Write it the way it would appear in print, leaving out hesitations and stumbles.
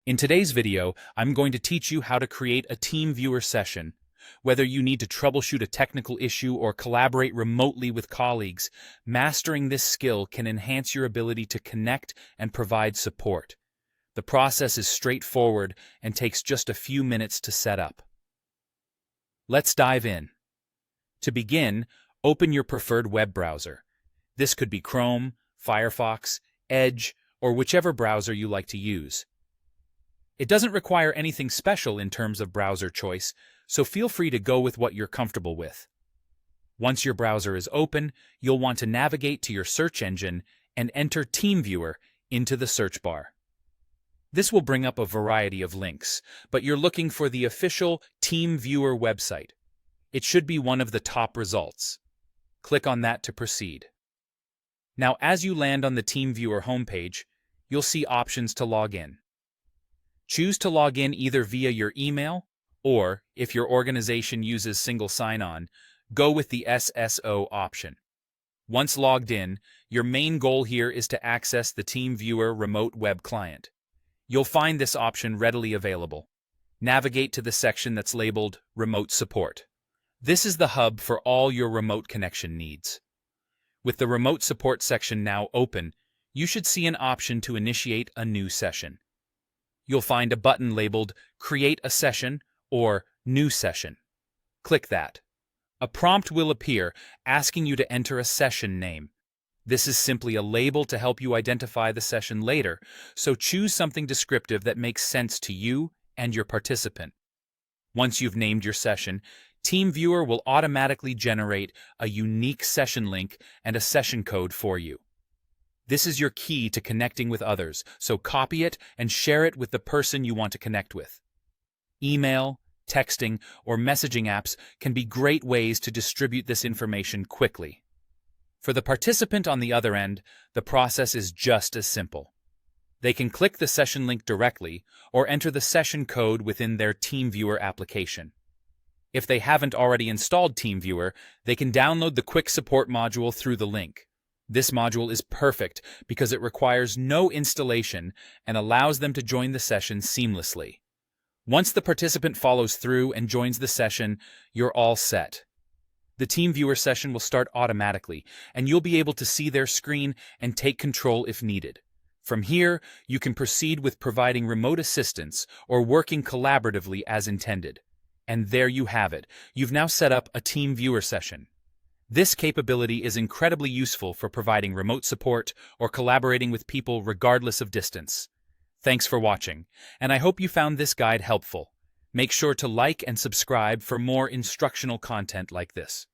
In today's video, I'm going to teach you how to create a Teamviewer session. Whether you need to troubleshoot a technical issue or collaborate remotely with colleagues, mastering this skill can enhance your ability to connect and provide support. The process is straightforward and takes just a few minutes to set up. Let's dive in. To begin, open your preferred web browser. This could be Chrome, Firefox, Edge, or whichever browser you like to use. It doesn't require anything special in terms of browser choice, so feel free to go with what you're comfortable with. Once your browser is open, you'll want to navigate to your search engine and enter Teamviewer into the search bar. This will bring up a variety of links, but you're looking for the official Teamviewer website. It should be one of the top results. Click on that to proceed. Now, as you land on the Teamviewer homepage, you'll see options to log in. Choose to log in either via your email or, if your organization uses single sign-on, go with the SSO option. Once logged in, your main goal here is to access the Teamviewer remote web client. You'll find this option readily available. Navigate to the section that's labeled Remote Support. This is the hub for all your remote connection needs. With the Remote Support section now open, you should see an option to initiate a new session. You'll find a button labeled Create a Session or New Session. Click that. A prompt will appear asking you to enter a session name. This is simply a label to help you identify the session later, so choose something descriptive that makes sense to you and your participant. Once you've named your session, Teamviewer will automatically generate a unique session link and a session code for you. This is your key to connecting with others, so copy it and share it with the person you want to connect with. Email, texting, or messaging apps can be great ways to distribute this information quickly. For the participant on the other end, the process is just as simple. They can click the session link directly or enter the session code within their Teamviewer application. If they haven't already installed Teamviewer, they can download the Quick Support module through the link. This module is perfect because it requires no installation and allows them to join the session seamlessly. Once the participant follows through and joins the session, you're all set. The Teamviewer session will start automatically, and you'll be able to see their screen and take control if needed. From here, you can proceed with providing remote assistance or working collaboratively as intended. And there you have it. You've now set up a Teamviewer session. This capability is incredibly useful for providing remote support or collaborating with people regardless of distance. Thanks for watching, and I hope you found this guide helpful. Make sure to like and subscribe for more instructional content like this.